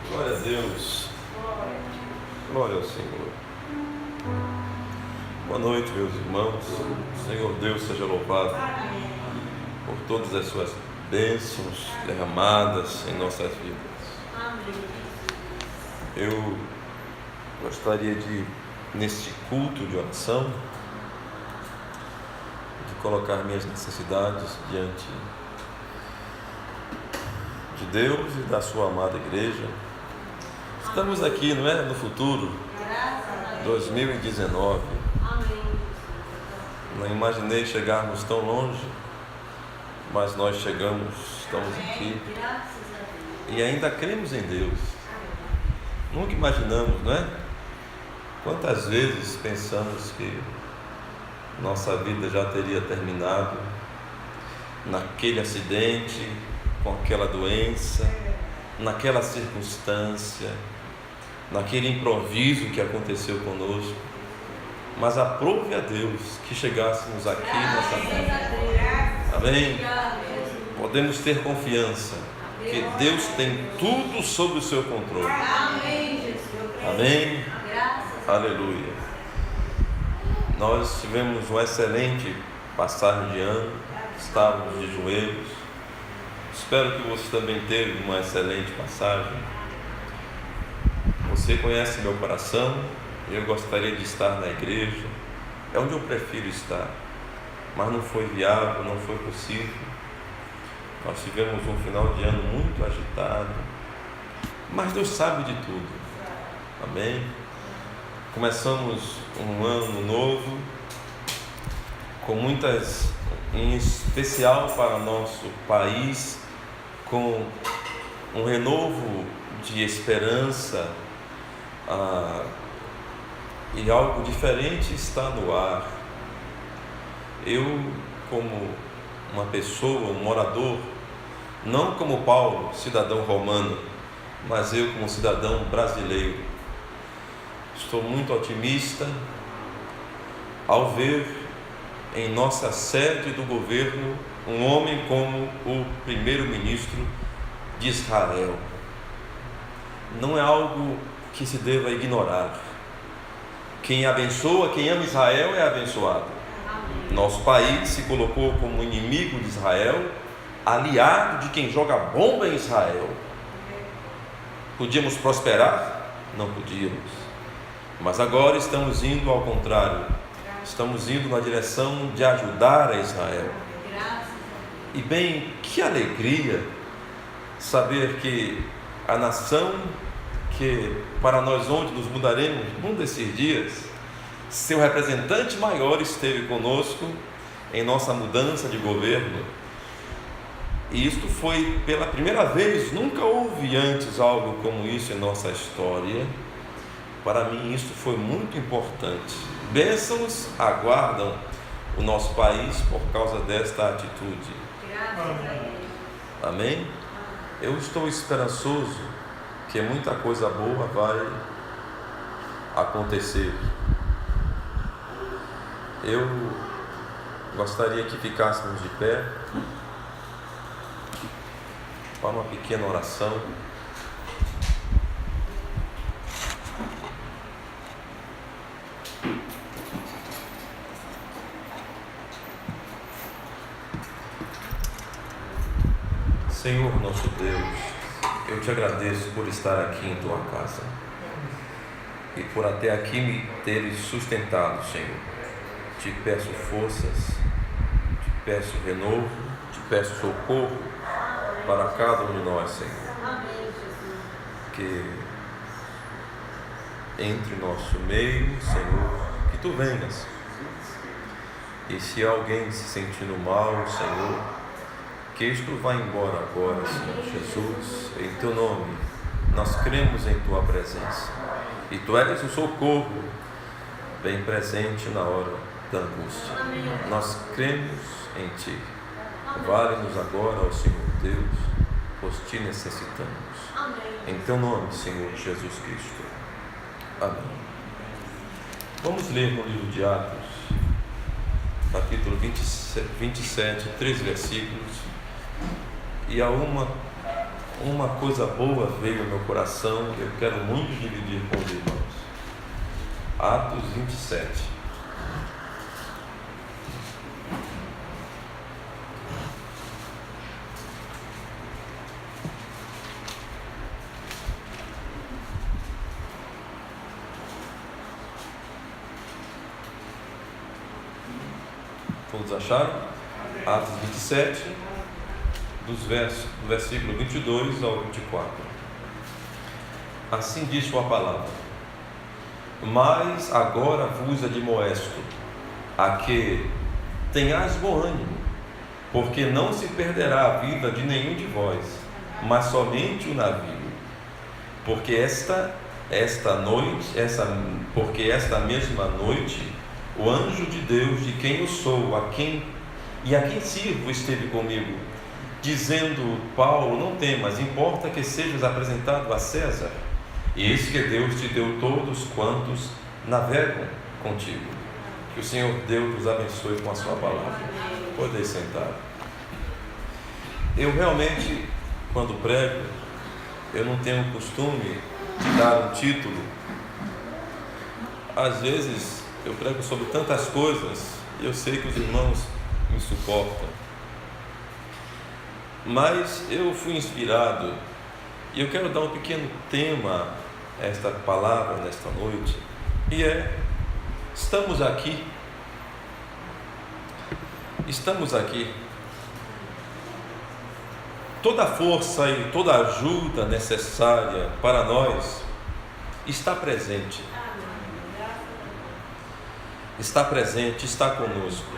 Glória a Deus. Glória ao Senhor. Boa noite, meus irmãos. Senhor Deus seja louvado por todas as suas bênçãos derramadas em nossas vidas. Eu gostaria de, neste culto de oração, de colocar minhas necessidades diante de Deus e da sua amada igreja. Estamos aqui, não é? No futuro, 2019. Não imaginei chegarmos tão longe, mas nós chegamos, estamos aqui e ainda cremos em Deus. Nunca imaginamos, não é? Quantas vezes pensamos que nossa vida já teria terminado naquele acidente, com aquela doença, naquela circunstância, naquele improviso que aconteceu conosco, mas aprove a Deus que chegássemos aqui nessa manhã. Amém? Podemos ter confiança que Deus tem tudo sob o seu controle. Amém? Aleluia. Nós tivemos uma excelente passagem de ano, estávamos de joelhos. Espero que você também teve uma excelente passagem. Você conhece meu coração. Eu gostaria de estar na igreja. É onde eu prefiro estar. Mas não foi viável, não foi possível. Nós tivemos um final de ano muito agitado. Mas Deus sabe de tudo. Amém? Começamos um ano novo com muitas, em especial para nosso país, com um renovo de esperança, e algo diferente está no ar. Eu, como uma pessoa, um morador, não como Paulo, cidadão romano, mas eu como cidadão brasileiro, estou muito otimista ao ver em nossa sede do governo um homem como o primeiro-ministro de Israel. Não é algo que se deva ignorar. Quem abençoa, quem ama Israel é abençoado. Nosso país se colocou como inimigo de Israel, aliado de quem joga bomba em Israel. Podíamos prosperar? Não podíamos. Mas agora estamos indo ao contrário. Estamos indo na direção de ajudar a Israel. E bem, que alegria saber que a nação que para nós onde nos mudaremos num desses dias, seu representante maior esteve conosco em nossa mudança de governo. E isto foi pela primeira vez, nunca houve antes algo como isso em nossa história. Para mim isso foi muito importante. Bênçãos aguardam o nosso país por causa desta atitude. Amém? Eu estou esperançoso que muita coisa boa vai acontecer. Eu gostaria que ficássemos de pé para uma pequena oração. Senhor nosso Deus, eu te agradeço por estar aqui em tua casa e por até aqui me teres sustentado, Senhor. Te peço forças, te peço renovo, te peço socorro para cada um de nós, Senhor. Que entre nosso meio, Senhor, que tu venhas. E se alguém se sentindo mal, Senhor, que isto vá embora agora, Senhor Jesus, em teu nome. Nós cremos em tua presença e tu és o socorro bem presente na hora da angústia. Nós cremos em ti. Vale-nos agora, ó Senhor Deus, pois te necessitamos. Em teu nome, Senhor Jesus Cristo. Amém. Vamos ler no livro de Atos, capítulo 27, 3 versículos. E há uma uma coisa boa veio ao meu coração e eu quero muito dividir com os irmãos. Atos 27. Todos acharam? Atos 27, do versículo 22 ao 24. Assim diz sua palavra: mas agora vos admoesto, a que tenhais bom ânimo, porque não se perderá a vida de nenhum de vós, mas somente o navio. Porque esta mesma noite, o anjo de Deus, de quem eu sou, a quem sirvo, esteve comigo, dizendo: Paulo, não temas, importa que sejas apresentado a César. E eis que Deus te deu todos quantos navegam contigo. Que o Senhor Deus os abençoe com a sua palavra. Podem sentar. Eu realmente, quando prego, eu não tenho o costume de dar um título. Às vezes eu prego sobre tantas coisas e eu sei que os irmãos me suportam. Mas eu fui inspirado e eu quero dar um pequeno tema a esta palavra nesta noite, e estamos aqui. Toda a força e toda a ajuda necessária para nós está presente. Está conosco.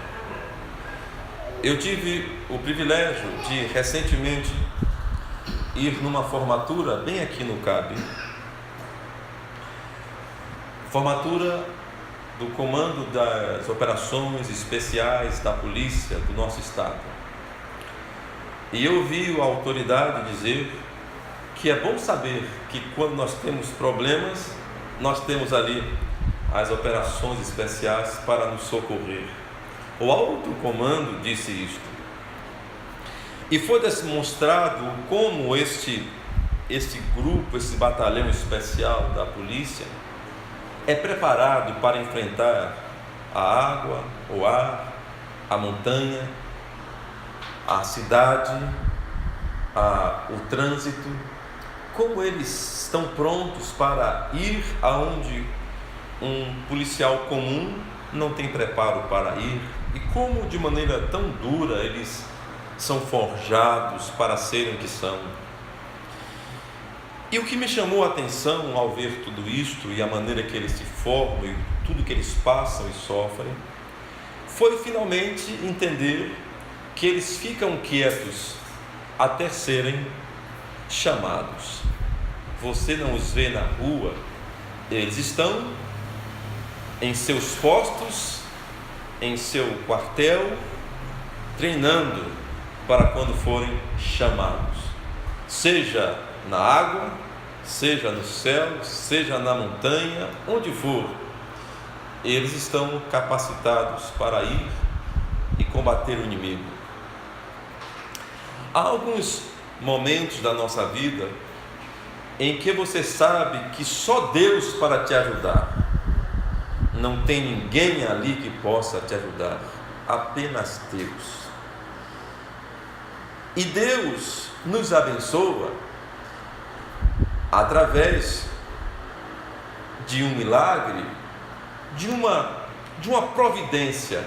Eu tive o privilégio de recentemente ir numa formatura bem aqui no CAB, formatura do Comando das Operações Especiais da Polícia do nosso estado. E eu vi a autoridade dizer que é bom saber que quando nós temos problemas, nós temos ali as operações especiais para nos socorrer. O alto comando disse isto. E foi demonstrado como este grupo, esse batalhão especial da polícia, é preparado para enfrentar a água, o ar, a montanha, a cidade, o trânsito. Como eles estão prontos para ir aonde um policial comum não tem preparo para ir, e como de maneira tão dura eles são forjados para serem o que são. E o que me chamou a atenção ao ver tudo isto e a maneira que eles se formam e tudo que eles passam e sofrem, foi finalmente entender que eles ficam quietos até serem chamados. Você não os vê na rua, eles estão em seus postos, em seu quartel, treinando para quando forem chamados, seja na água, seja no céu, seja na montanha, onde for, eles estão capacitados para ir e combater o inimigo. Há alguns momentos da nossa vida em que você sabe que só Deus para te ajudar. Não tem ninguém ali que possa te ajudar, apenas Deus. E Deus nos abençoa através de um milagre, de uma providência.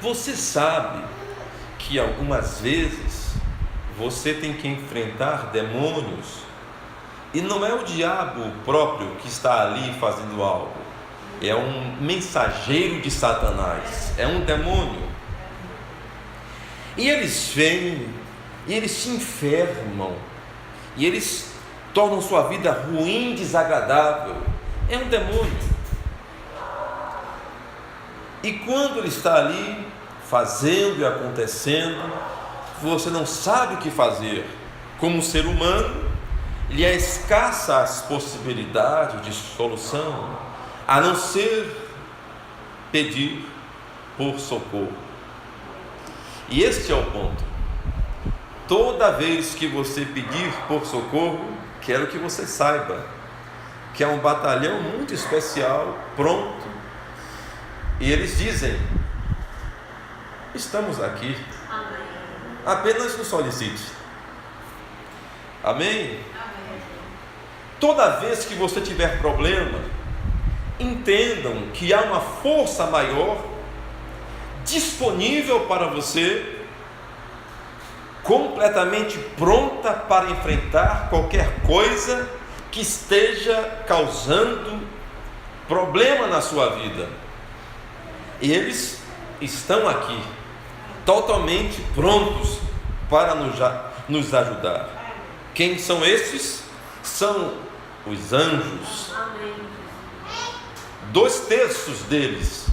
Você sabe que algumas vezes você tem que enfrentar demônios e não é o diabo próprio que está ali fazendo algo. É um mensageiro de Satanás, é um demônio. E eles vêm, e eles se enfermam, e eles tornam sua vida ruim, desagradável. É um demônio. E quando ele está ali, fazendo e acontecendo, você não sabe o que fazer. Como ser humano, lhe é escassa as possibilidades de solução, a não ser pedir por socorro. E este é o ponto. toda vez que você pedir por socorro, quero que você saiba que é um batalhão muito especial, pronto, e eles dizem: estamos aqui, apenas nos solicite. Amém? Toda vez que você tiver problema, entendam que há uma força maior disponível para você, completamente pronta para enfrentar qualquer coisa que esteja causando problema na sua vida. E eles estão aqui, totalmente prontos para nos ajudar. Quem são esses? São os anjos. 2/3 deles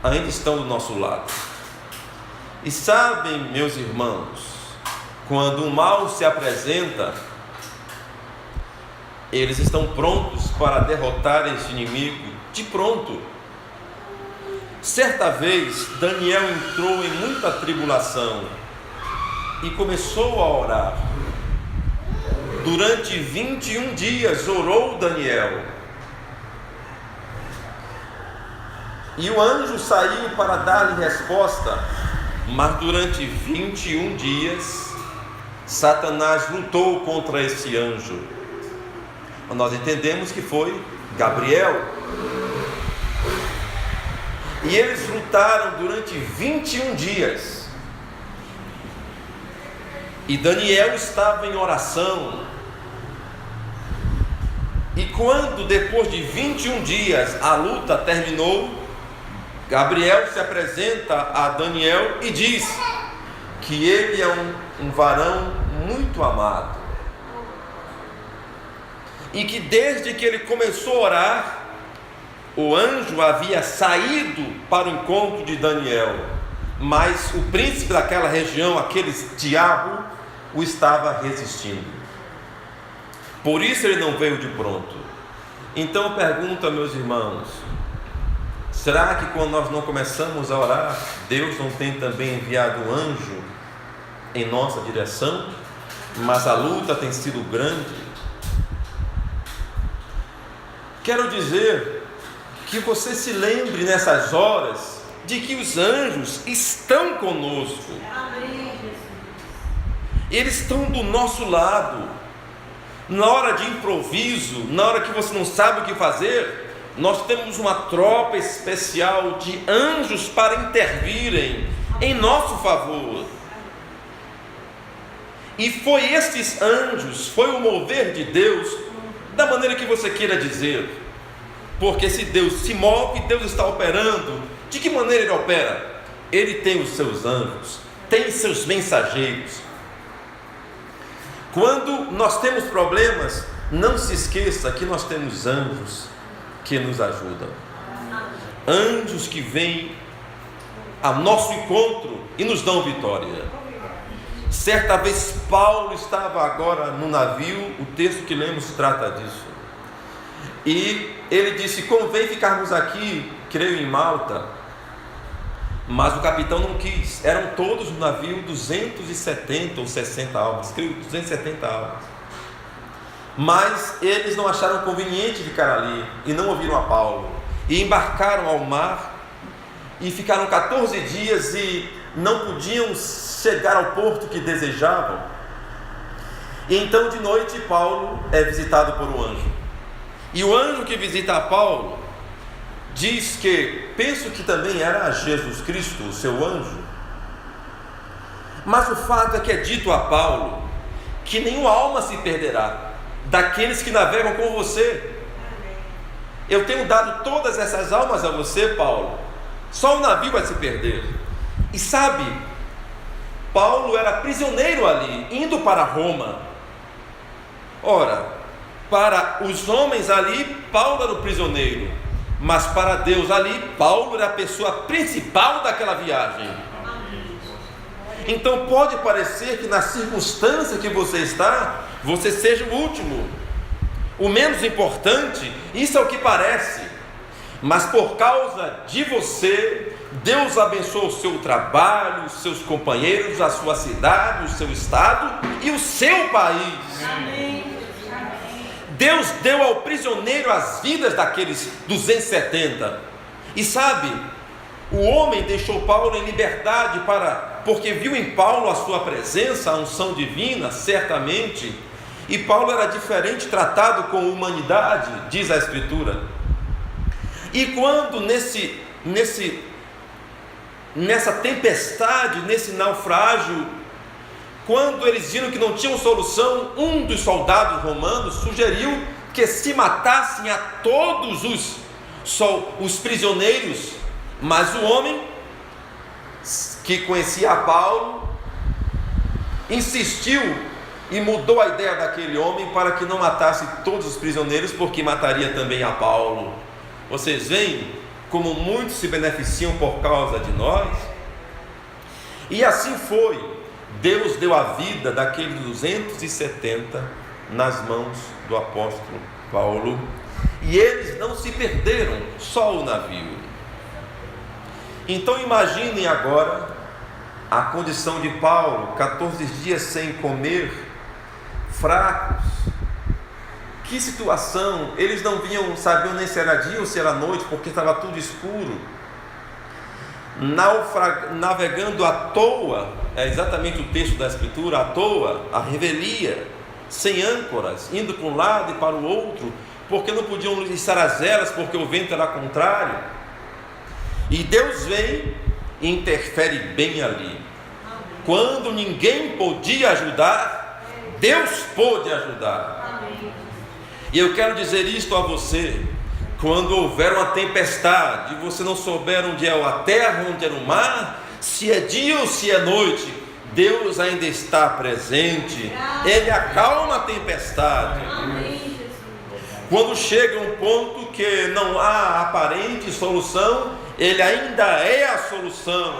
ainda estão do nosso lado. E sabem, meus irmãos, quando o mal se apresenta, eles estão prontos para derrotar esse inimigo de pronto. Certa vez, Daniel entrou em muita tribulação e começou a orar. Durante 21 dias orou Daniel. E o anjo saiu para dar-lhe resposta, mas durante 21 dias, Satanás lutou contra esse anjo. Nós entendemos que foi Gabriel. E eles lutaram durante 21 dias. E Daniel estava em oração. E quando, depois de 21 dias, a luta terminou, Gabriel se apresenta a Daniel e diz que ele é um varão muito amado. E que desde que ele começou a orar, o anjo havia saído para o encontro de Daniel, mas o príncipe daquela região, aquele diabo, o estava resistindo. Por isso ele não veio de pronto. Então eu pergunto a meus irmãos: será que quando nós não começamos a orar, Deus não tem também enviado um anjo em nossa direção? Mas a luta tem sido grande. Quero dizer que você se lembre nessas horas de que os anjos estão conosco. Eles estão do nosso lado. Na hora de improviso, na hora que você não sabe o que fazer, nós temos uma tropa especial de anjos para intervirem em nosso favor. E foi esses anjos, foi o mover de Deus, da maneira que você queira dizer. Porque se Deus se move, Deus está operando. De que maneira Ele opera? Ele tem os seus anjos, tem seus mensageiros. Quando nós temos problemas, não se esqueça que nós temos anjos que nos ajudam. Anjos que vêm ao nosso encontro e nos dão vitória. Certa vez Paulo estava agora no navio, o texto que lemos trata disso. E ele disse: convém ficarmos aqui, creio em Malta. Mas o capitão não quis. Eram todos no navio 270 ou 60 almas, creio 270 almas. Mas eles não acharam conveniente ficar ali e não ouviram a Paulo. E embarcaram ao mar e ficaram 14 dias e não podiam chegar ao porto que desejavam. E então de noite Paulo é visitado por um anjo. E o anjo que visita a Paulo diz que, penso que também era Jesus Cristo, o seu anjo. Mas o fato é que é dito a Paulo que nenhuma alma se perderá daqueles que navegam com você. Eu tenho dado todas essas almas a você, Paulo. Só o navio vai se perder. E sabe, Paulo era prisioneiro ali, indo para Roma. Ora, para os homens ali, Paulo era o prisioneiro, mas para Deus ali, Paulo era a pessoa principal daquela viagem. Então pode parecer que na circunstância que você está, você seja o último, o menos importante. Isso é o que parece. Mas por causa de você, Deus abençoou o seu trabalho, os seus companheiros, a sua cidade, o seu estado e o seu país. Amém. Deus deu ao prisioneiro as vidas daqueles 270. E sabe, o homem deixou Paulo em liberdade porque viu em Paulo a sua presença, a unção divina, certamente. E Paulo era diferente, tratado com humanidade, diz a Escritura. E quando nessa tempestade, nesse naufrágio, quando eles viram que não tinham solução, um dos soldados romanos sugeriu que se matassem a todos os prisioneiros. Mas o homem que conhecia Paulo insistiu e mudou a ideia daquele homem para que não matasse todos os prisioneiros, porque mataria também a Paulo. Vocês veem como muitos se beneficiam por causa de nós? E assim foi. Deus deu a vida daqueles 270 nas mãos do apóstolo Paulo, e eles não se perderam, só o navio. Então imaginem agora a condição de Paulo, 14 dias sem comer, fracos. Que situação! Eles não sabiam nem se era dia ou se era noite, porque estava tudo escuro. Navegando à toa, é exatamente o texto da Escritura, à toa, à revelia, sem âncoras, indo para um lado e para o outro, porque não podiam içar as velas, porque o vento era contrário. E Deus vem e interfere bem ali. Quando ninguém podia ajudar, Deus pôde ajudar. E eu quero dizer isto a você: quando houver uma tempestade, e você não souber onde é a terra, onde é o mar, se é dia ou se é noite, Deus ainda está presente. Ele acalma a tempestade. Quando chega um ponto que não há aparente solução, Ele ainda é a solução,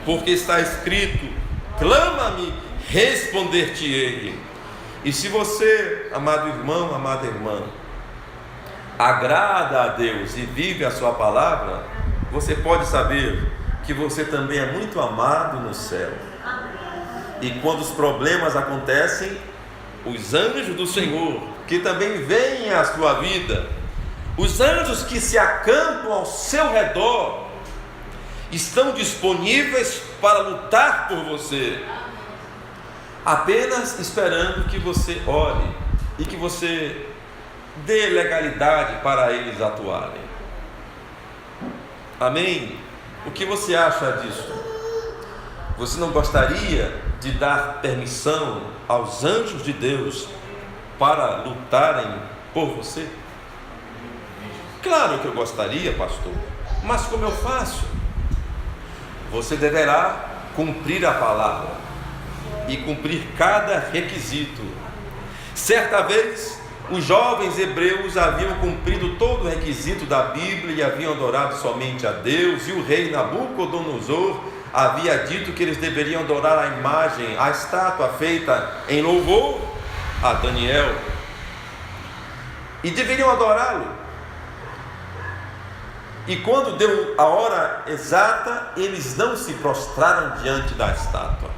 porque está escrito: clama-me, responder-te-ei. E se você, amado irmão, amada irmã, agrada a Deus e vive a sua palavra, você pode saber que você também é muito amado no céu. E quando os problemas acontecem, os anjos do Senhor, que também veem a sua vida, os anjos que se acampam ao seu redor, estão disponíveis para lutar por você, apenas esperando que você ore e que você dê legalidade para eles atuarem. Amém? O que você acha disso? Você não gostaria de dar permissão aos anjos de Deus para lutarem por você? Claro que eu gostaria, pastor, mas como eu faço? Você deverá cumprir a palavra e cumprir cada requisito. Certa vez, os jovens hebreus haviam cumprido todo o requisito da Bíblia e haviam adorado somente a Deus, e o rei Nabucodonosor havia dito que eles deveriam adorar a imagem, a estátua feita em louvor a Daniel, e deveriam adorá-lo. E quando deu a hora exata, eles não se prostraram diante da estátua,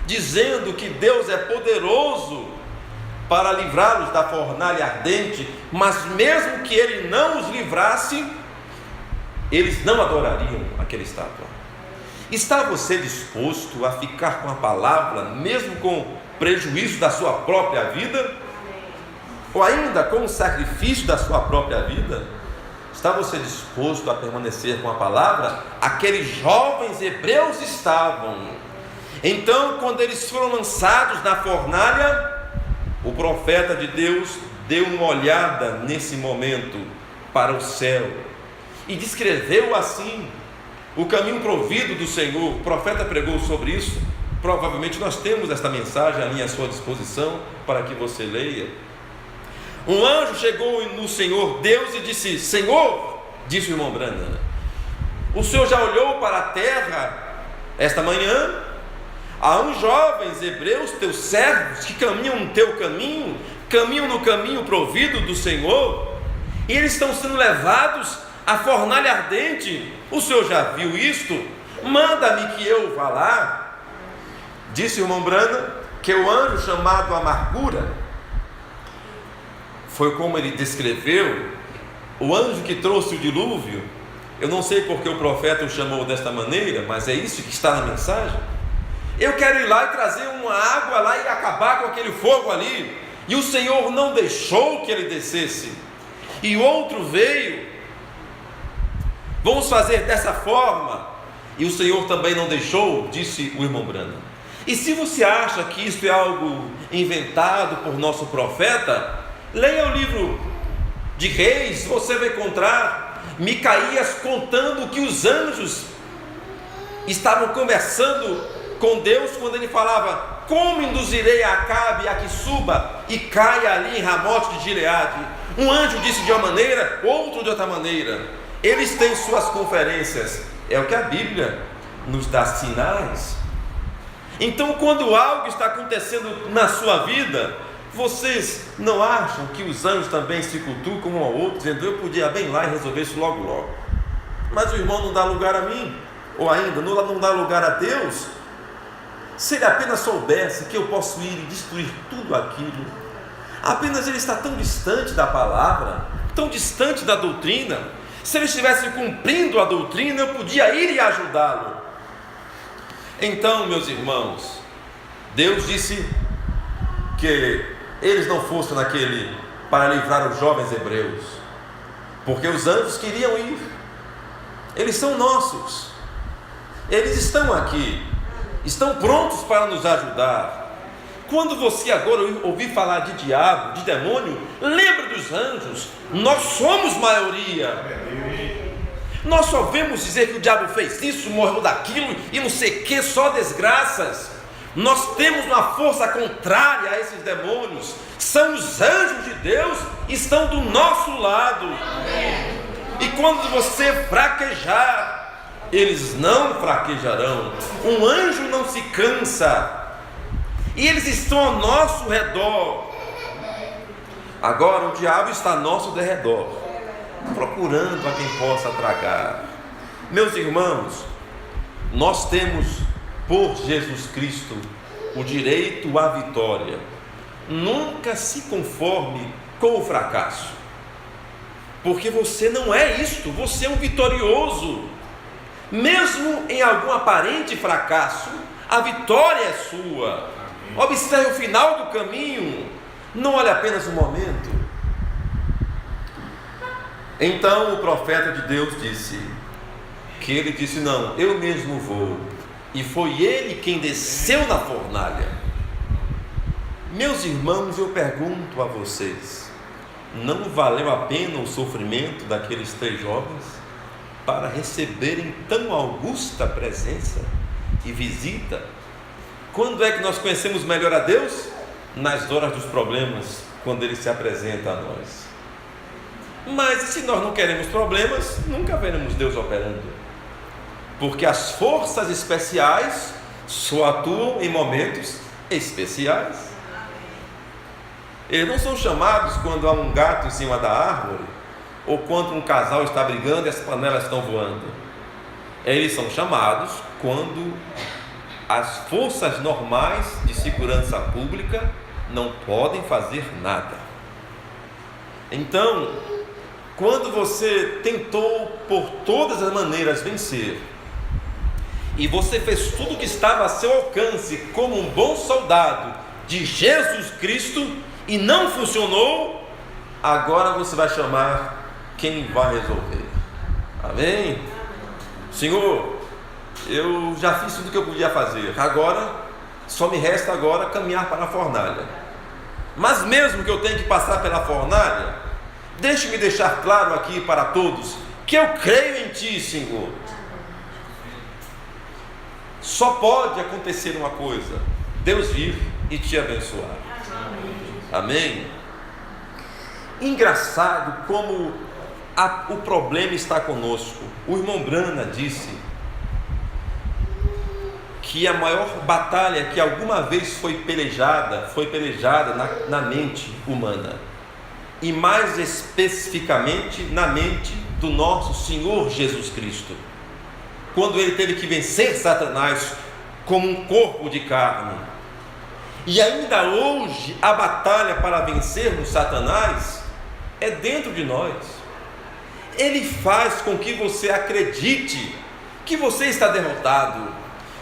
dizendo que Deus é poderoso para livrá-los da fornalha ardente, mas mesmo que Ele não os livrasse, eles não adorariam aquela estátua. Está você disposto a ficar com a palavra, mesmo com prejuízo da sua própria vida? Ou ainda com o sacrifício da sua própria vida? Está você disposto a permanecer com a palavra? Aqueles jovens hebreus estavam. Então, quando eles foram lançados na fornalha, o profeta de Deus deu uma olhada nesse momento para o céu e descreveu assim o caminho provido do Senhor. O profeta pregou sobre isso. Provavelmente nós temos esta mensagem ali à sua disposição para que você leia. Um anjo chegou no Senhor Deus e disse: Senhor, disse o irmão Brandon, o Senhor já olhou para a terra esta manhã? Há uns jovens hebreus, teus servos, que caminham no teu caminho, caminham no caminho provido do Senhor, e eles estão sendo levados A fornalha ardente, o senhor já viu isto? Manda-me que eu vá lá. Disse o irmão Branham que o anjo chamado Amargura, foi como ele descreveu, o anjo que trouxe o dilúvio. Eu não sei porque o profeta o chamou desta maneira, mas é isso que está na mensagem. Eu quero ir lá e trazer uma água lá e acabar com aquele fogo ali. E o Senhor não deixou que ele descesse. E outro veio. Vamos fazer dessa forma. E o Senhor também não deixou, disse o irmão Branham. E se você acha que isso é algo inventado por nosso profeta, leia o livro de Reis, você vai encontrar Micaías contando que os anjos estavam conversando com Deus quando ele falava: como induzirei a Acabe a que suba e caia ali em Ramote de Gileade? Um anjo disse de uma maneira, outro de outra maneira. Eles têm suas conferências. É o que a Bíblia nos dá sinais. Então, quando algo está acontecendo na sua vida, vocês não acham que os anjos também se cutucam um ao outro, dizendo: eu podia bem lá e resolver isso logo logo, mas o irmão não dá lugar a mim, ou ainda não dá lugar a Deus? Se ele apenas soubesse que eu posso ir e destruir tudo aquilo, apenas ele está tão distante da palavra, tão distante da doutrina. Se ele estivesse cumprindo a doutrina, eu podia ir e ajudá-lo. Então, meus irmãos, Deus disse que eles não fossem naquele para livrar os jovens hebreus, porque os anjos queriam ir. Eles são nossos, eles estão aqui, estão prontos para nos ajudar. Quando você agora ouvir falar de diabo, de demônio, lembre dos anjos. Nós somos maioria. Nós só vemos dizer que o diabo fez isso, morreu daquilo e não sei o que, só desgraças. Nós temos uma força contrária a esses demônios. São os anjos de Deus, estão do nosso lado. E quando você fraquejar, eles não fraquejarão. Um anjo não se cansa. E eles estão ao nosso redor. Agora o diabo está ao nosso derredor, procurando a quem possa tragar. Meus irmãos, nós temos por Jesus Cristo o direito à vitória. Nunca se conforme com o fracasso, porque você não é isto, você é um vitorioso. Mesmo em algum aparente fracasso, a vitória é sua. Observe o final do caminho, não olhe apenas o momento. Então o profeta de Deus disse, que ele disse: não, eu mesmo vou. E foi ele quem desceu na fornalha. Meus irmãos, eu pergunto a vocês, não valeu a pena o sofrimento daqueles 3 jovens para receberem tão augusta presença e visita? Quando é que nós conhecemos melhor a Deus? Nas horas dos problemas, quando Ele se apresenta a nós. Mas se nós não queremos problemas, nunca veremos Deus operando, porque as forças especiais só atuam em momentos especiais. Eles não são chamados quando há um gato em cima da árvore, ou quando um casal está brigando e as panelas estão voando. Eles são chamados quando as forças normais de segurança pública não podem fazer nada. Então, quando você tentou por todas as maneiras vencer, e você fez tudo o que estava a seu alcance como um bom soldado de Jesus Cristo, e não funcionou, agora você vai chamar quem vai resolver. Amém? Senhor, eu já fiz tudo o que eu podia fazer, agora só me resta agora caminhar para a fornalha. Mas mesmo que eu tenha que passar pela fornalha, deixe-me deixar claro aqui para todos que eu creio em Ti, Senhor. Só pode acontecer uma coisa: Deus vir e te abençoar. Amém? Engraçado como o problema está conosco. O irmão Branham disse que a maior batalha que alguma vez foi pelejada na mente humana e mais especificamente na mente do nosso Senhor Jesus Cristo, quando ele teve que vencer Satanás como um corpo de carne. E ainda hoje a batalha para vencermos Satanás é dentro de nós. Ele faz com que você acredite que você está derrotado,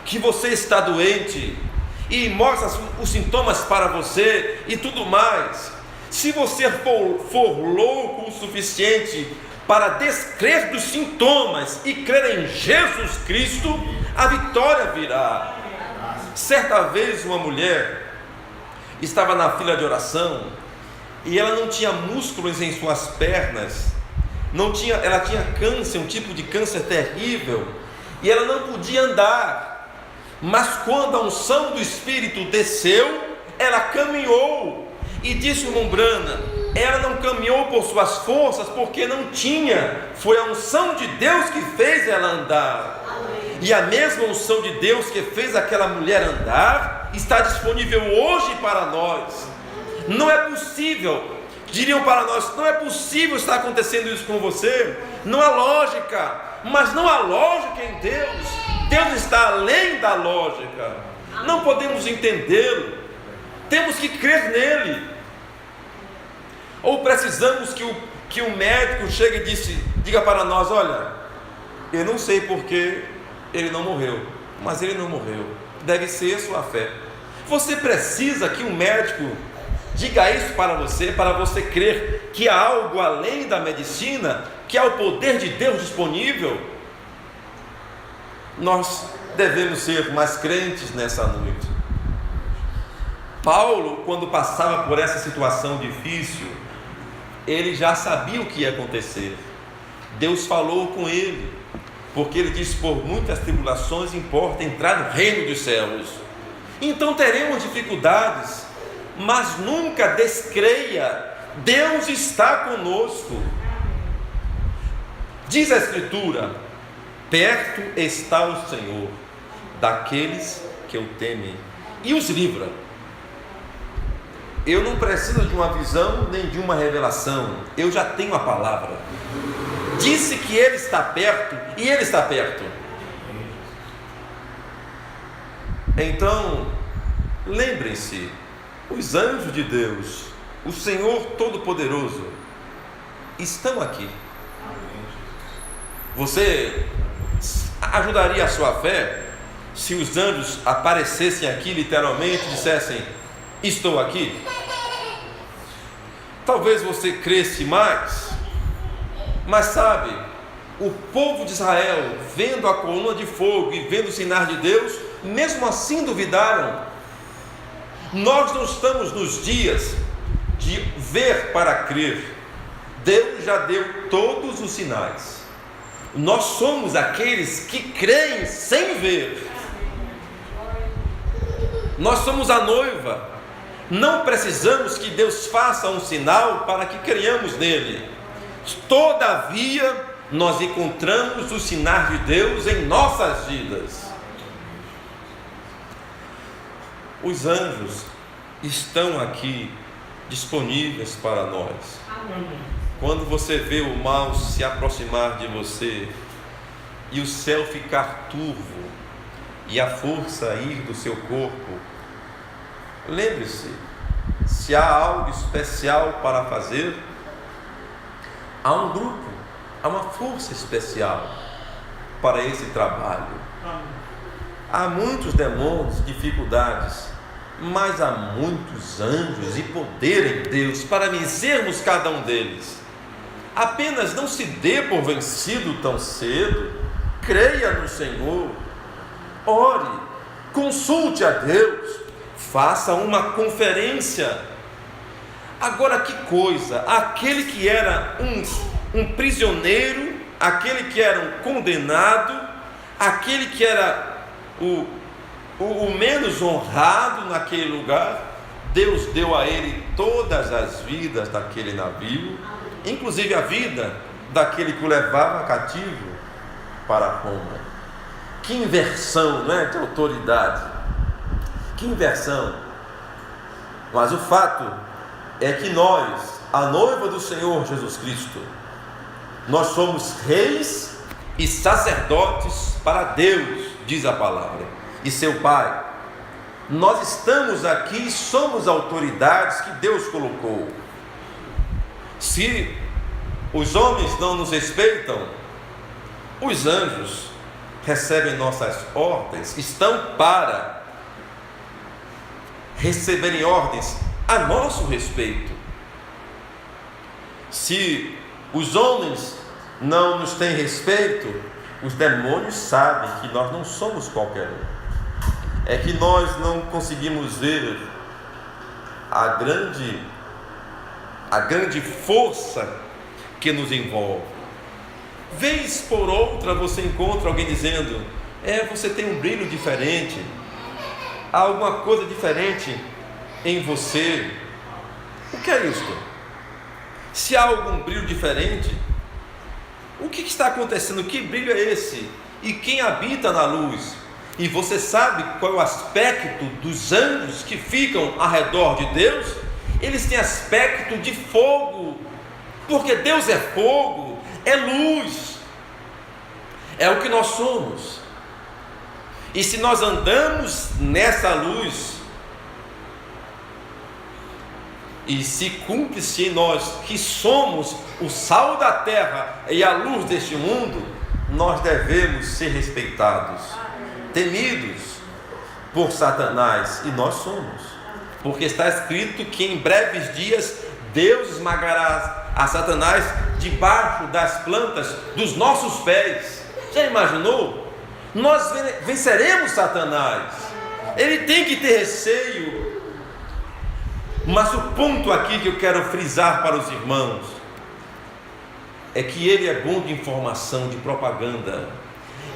que você está doente, e mostra os sintomas para você e tudo mais. Se você for louco o suficiente para descrer dos sintomas e crer em Jesus Cristo, a vitória virá. Certa vez uma mulher estava na fila de oração e ela não tinha músculos em suas pernas, ela tinha câncer, um tipo de câncer terrível, e ela não podia andar. Mas quando a unção do Espírito desceu, ela caminhou. E disse o irmão Brana, ela não caminhou por suas forças, porque não tinha, foi a unção de Deus que fez ela andar. E a mesma unção de Deus que fez aquela mulher andar está disponível hoje para nós. Não é possível, diriam para nós, não é possível estar acontecendo isso com você, não há lógica. Mas não há lógica em Deus. Deus está além da lógica, não podemos entendê-lo, temos que crer nele. Ou precisamos que o médico chegue e diga para nós: olha, eu não sei porque ele não morreu, mas ele não morreu, deve ser sua fé. Você precisa que um médico diga isso para você crer que há algo além da medicina, que há o poder de Deus disponível. Nós devemos ser mais crentes nessa noite. Paulo, quando passava por essa situação difícil, ele já sabia o que ia acontecer. Deus falou com ele, porque ele disse: por muitas tribulações importa entrar no reino dos céus. Então teremos dificuldades, mas nunca descreia, Deus está conosco. Diz a Escritura: perto está o Senhor daqueles que o temem e os livra. Eu não preciso de uma visão nem de uma revelação, eu já tenho a palavra. Disse que Ele está perto e Ele está perto. Então, lembrem-se, os anjos de Deus, o Senhor Todo-Poderoso, estão aqui. Você ajudaria a sua fé se os anjos aparecessem aqui literalmente e dissessem: estou aqui? Talvez você cresce mais, mas sabe, o povo de Israel, vendo a coluna de fogo e vendo os sinais de Deus, mesmo assim duvidaram. Nós não estamos nos dias de ver para crer. Deus já deu todos os sinais. Nós somos aqueles que creem sem ver. Nós somos a noiva. Não precisamos que Deus faça um sinal para que creiamos nele. Todavia, nós encontramos os sinais de Deus em nossas vidas. Os anjos estão aqui disponíveis para nós. Quando você vê o mal se aproximar de você e o céu ficar turvo e a força ir do seu corpo, lembre-se, se há algo especial para fazer, há um grupo, há uma força especial para esse trabalho. Há muitos demônios, dificuldades, mas há muitos anjos e poder em Deus para vencermos cada um deles. Apenas não se dê por vencido tão cedo, creia no Senhor, ore, consulte a Deus, faça uma conferência. Agora que coisa, aquele que era um prisioneiro, aquele que era um condenado, aquele que era o menos honrado naquele lugar, Deus deu a ele todas as vidas daquele navio, inclusive a vida daquele que o levava cativo para Roma. Que inversão, não é, de autoridade? Que inversão! Mas o fato é que nós a noiva do Senhor Jesus Cristo. Nós somos reis e sacerdotes para Deus, diz a palavra, e seu Pai. Nós estamos aqui e somos autoridades que Deus colocou. Se os homens não nos respeitam, os anjos recebem nossas ordens, estão para receberem ordens a nosso respeito. Se os homens não nos têm respeito, os demônios sabem que nós não somos qualquer um. É que nós não conseguimos ver a grande força que nos envolve. Vez por outra você encontra alguém dizendo: você tem um brilho diferente, há alguma coisa diferente em você. O que é isto? Se há algum brilho diferente, o que está acontecendo? Que brilho é esse? E quem habita na luz? E você sabe qual é o aspecto dos anjos que ficam ao redor de Deus? Eles têm aspecto de fogo, porque Deus é fogo, é luz, é o que nós somos. E se nós andamos nessa luz, e se cumpre-se em nós que somos o sal da terra e a luz deste mundo, nós devemos ser respeitados, temidos por Satanás, e nós somos, porque está escrito que em breves dias Deus esmagará a Satanás debaixo das plantas dos nossos pés. Já imaginou? Nós venceremos Satanás. Ele tem que ter receio. Mas o ponto aqui que eu quero frisar para os irmãos é que ele é bom de informação, de propaganda,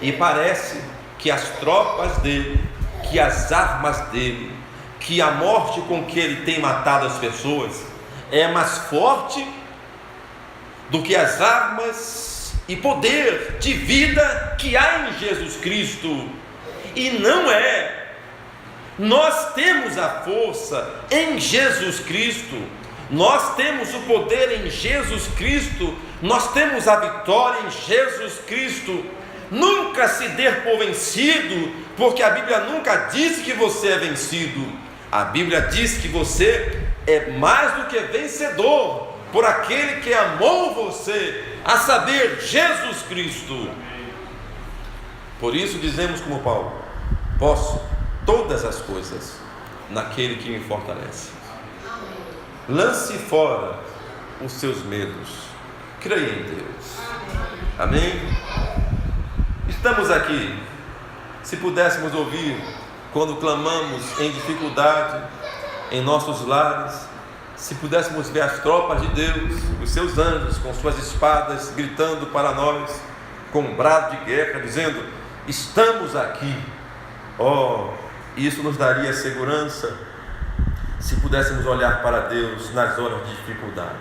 e parece que as tropas dele, que as armas dele, que a morte com que ele tem matado as pessoas é mais forte do que as armas e poder de vida que há em Jesus Cristo. E não é. Nós temos a força em Jesus Cristo, nós temos o poder em Jesus Cristo, nós temos a vitória em Jesus Cristo. Nunca se dê por vencido, porque a Bíblia nunca disse que você é vencido. A Bíblia diz que você é mais do que vencedor por aquele que amou você, a saber, Jesus Cristo. Por isso dizemos como Paulo: posso todas as coisas naquele que me fortalece. Lance fora os seus medos, creia em Deus. Amém? Estamos aqui. Se pudéssemos ouvir quando clamamos em dificuldade em nossos lares, se pudéssemos ver as tropas de Deus, os seus anjos com suas espadas gritando para nós com um brado de guerra, dizendo: estamos aqui. Isso nos daria segurança se pudéssemos olhar para Deus nas horas de dificuldade.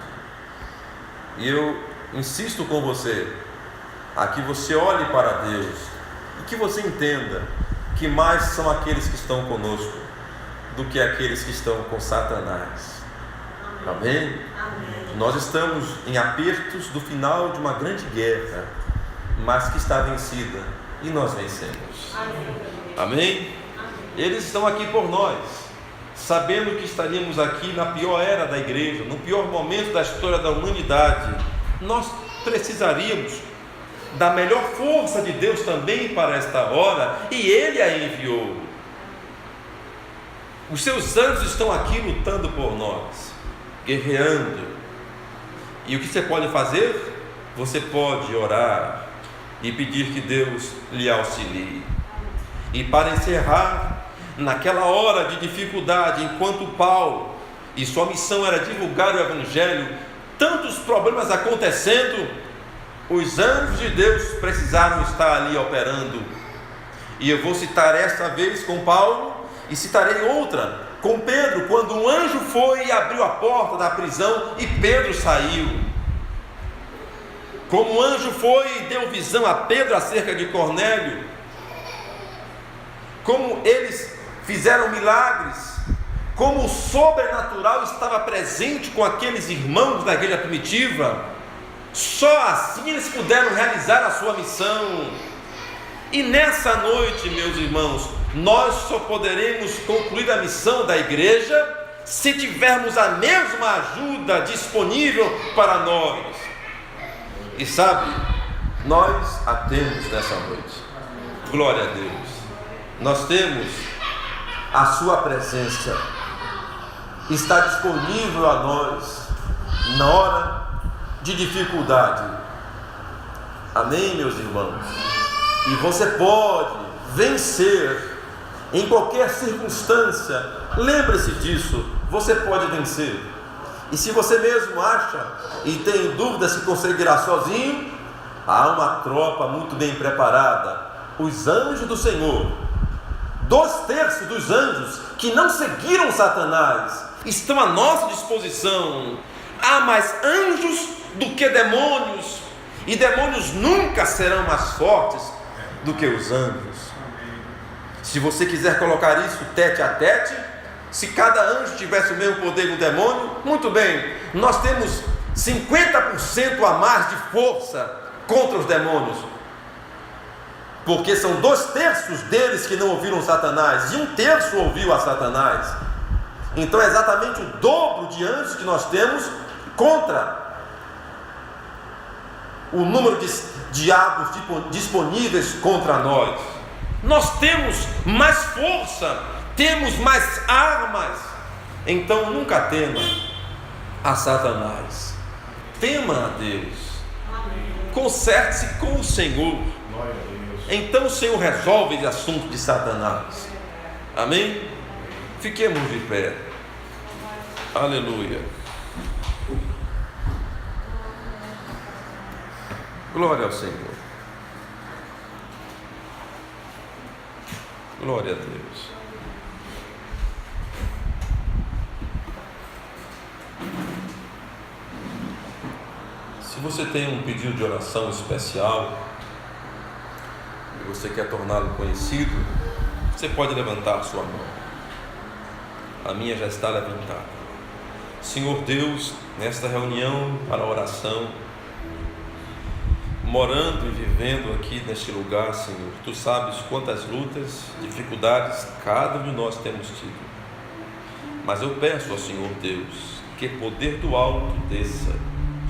E eu insisto com você, a que você olhe para Deus e que você entenda que mais são aqueles que estão conosco do que aqueles que estão com Satanás. Amém? Amém. Nós estamos em apertos do final de uma grande guerra, mas que está vencida, e nós vencemos. Amém? Amém? Eles estão aqui por nós, sabendo que estaríamos aqui na pior era da igreja, no pior momento da história da humanidade. Nós precisaríamos da melhor força de Deus também para esta hora, e Ele a enviou. Os seus anjos estão aqui lutando por nós, guerreando. E o que você pode fazer? Você pode orar e pedir que Deus lhe auxilie. E para encerrar, naquela hora de dificuldade, enquanto Paulo e sua missão era divulgar o Evangelho, tantos problemas acontecendo, os anjos de Deus precisaram estar ali operando. E eu vou citar esta vez com Paulo, e citarei outra com Pedro, quando um anjo foi e abriu a porta da prisão e Pedro saiu. Como o anjo foi e deu visão a Pedro acerca de Cornélio, como eles fizeram milagres como o sobrenatural estava presente com aqueles irmãos da igreja primitiva, só assim eles puderam realizar a sua missão. E nessa noite, meus irmãos, nós só poderemos concluir a missão da igreja se tivermos a mesma ajuda disponível para nós. E sabe, nós a temos nessa noite. Glória a Deus. Nós temos a sua presença. Está disponível a nós na hora de dificuldade. Amém, meus irmãos? E você pode vencer em qualquer circunstância. Lembre-se disso, você pode vencer. E se você mesmo acha e tem dúvida se conseguirá sozinho, há uma tropa muito bem preparada, os anjos do Senhor. 2/3 dos anjos que não seguiram Satanás estão à nossa disposição. Há mais anjos do que demônios, e demônios nunca serão mais fortes do que os anjos. Se você quiser colocar isso tete a tete, se cada anjo tivesse o mesmo poder do demônio, muito bem, nós temos 50% a mais de força contra os demônios, porque são 2/3 deles que não ouviram Satanás, e 1/3 ouviu a Satanás. Então é exatamente o dobro de anjos que nós temos contra o número de diabos disponíveis contra nós. Nós temos mais força, temos mais armas. Então nunca tema a Satanás, tema a Deus. Conserte-se com o Senhor. Então o Senhor resolve esse assunto de Satanás. Amém? Fiquemos de pé. Aleluia. Glória ao Senhor. Glória a Deus. Se você tem um pedido de oração especial e você quer torná-lo conhecido, você pode levantar a sua mão. A minha já está levantada. Senhor Deus, nesta reunião para a oração, morando e vivendo aqui neste lugar, Senhor, Tu sabes quantas lutas, dificuldades cada um de nós temos tido. Mas eu peço ao Senhor Deus que poder do alto desça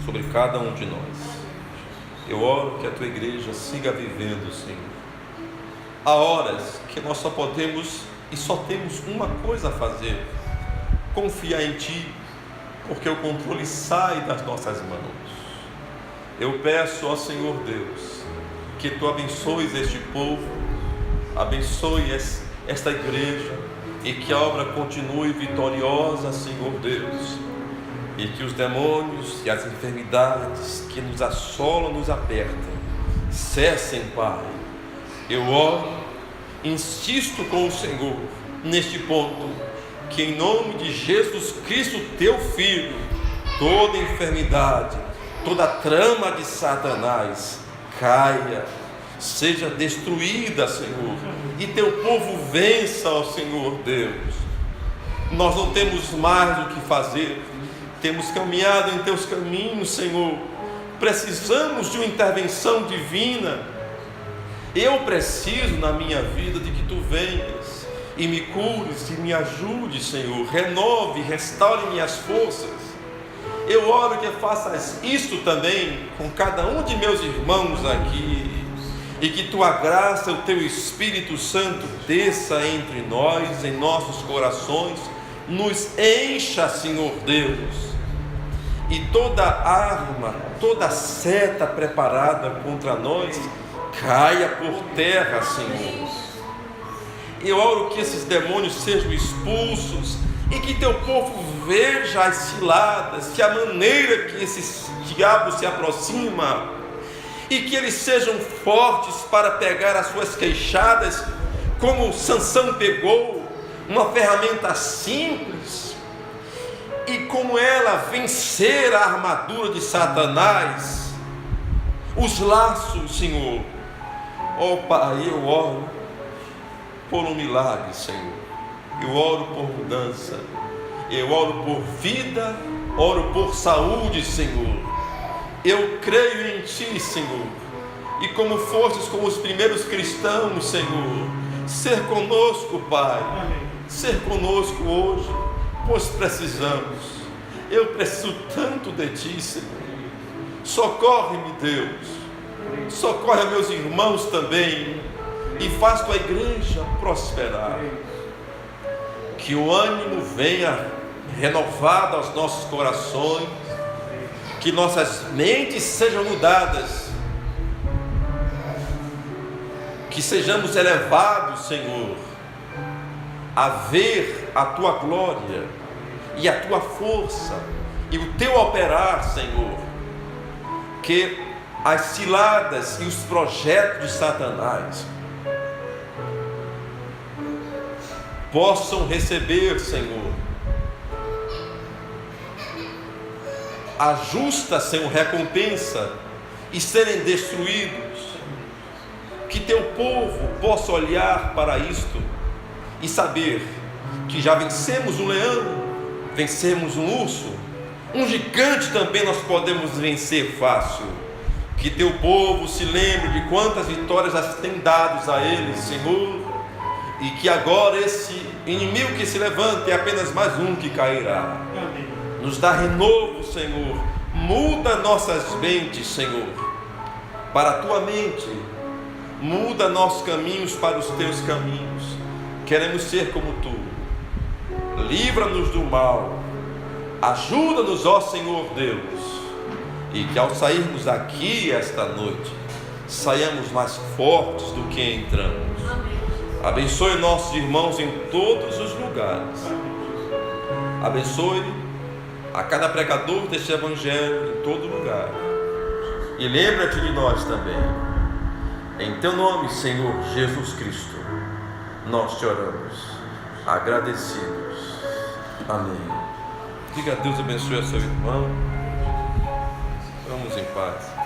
sobre cada um de nós. Eu oro que a Tua igreja siga vivendo, Senhor. Há horas que nós só podemos e só temos uma coisa a fazer: confiar em Ti, porque o controle sai das nossas mãos. Eu peço ao Senhor Deus que Tu abençoes este povo, abençoe esta igreja, e que a obra continue vitoriosa, Senhor Deus, e que os demônios e as enfermidades que nos assolam, nos apertam, cessem, Pai. Eu oro, insisto com o Senhor neste ponto, que em nome de Jesus Cristo, Teu Filho, toda enfermidade, toda trama de Satanás caia, seja destruída, Senhor, e Teu povo vença, ó Senhor Deus. Nós não temos mais o que fazer, temos caminhado em Teus caminhos, Senhor. Precisamos de uma intervenção divina. Eu preciso na minha vida de que Tu venhas e me cures e me ajude, Senhor. Renove, restaure minhas forças. Eu oro que faças isto também com cada um de meus irmãos aqui, e que Tua graça, o Teu Espírito Santo desça entre nós, em nossos corações, nos encha, Senhor Deus, e toda arma, toda seta preparada contra nós caia por terra, Senhor. Eu oro que esses demônios sejam expulsos e que Teu povo veja as ciladas, que a maneira que esses diabos se aproximam, e que eles sejam fortes para pegar as suas queixadas, como Sansão pegou, uma ferramenta simples, e como ela vencer a armadura de Satanás, os laços, Senhor. Ó Pai, eu oro por um milagre, Senhor. Eu oro por mudança, eu oro por vida, oro por saúde, Senhor. Eu creio em Ti, Senhor, e como fostes com os primeiros cristãos, Senhor, ser conosco, Pai, ser conosco hoje, pois precisamos. Eu preciso tanto de Ti, Senhor. Socorre-me, Deus, socorre a meus irmãos também, e faz Tua igreja prosperar. Que o ânimo venha renovado aos nossos corações, que nossas mentes sejam mudadas, que sejamos elevados, Senhor, a ver a Tua glória e a Tua força e o Teu operar, Senhor. Que as ciladas e os projetos de Satanás possam receber, Senhor, a justa, Senhor, recompensa e serem destruídos. Que Teu povo possa olhar para isto e saber que já vencemos um leão, vencemos um urso, um gigante também nós podemos vencer fácil. Que Teu povo se lembre de quantas vitórias já tem dados a eles, Senhor, e que agora esse inimigo que se levanta é apenas mais um que cairá. Amém. Nos dá renovo, Senhor. Muda nossas mentes, Senhor, para a Tua mente. Muda nossos caminhos para os Teus caminhos. Queremos ser como Tu. Livra-nos do mal. Ajuda-nos, ó Senhor Deus. E que ao sairmos daqui esta noite, saiamos mais fortes do que entramos. Abençoe nossos irmãos em todos os lugares. Abençoe a cada pregador deste evangelho em todo lugar. E lembra-te de nós também. Em Teu nome, Senhor Jesus Cristo, nós te oramos, agradecidos. Amém. Diga a Deus, abençoe a seu irmão. Vamos em paz.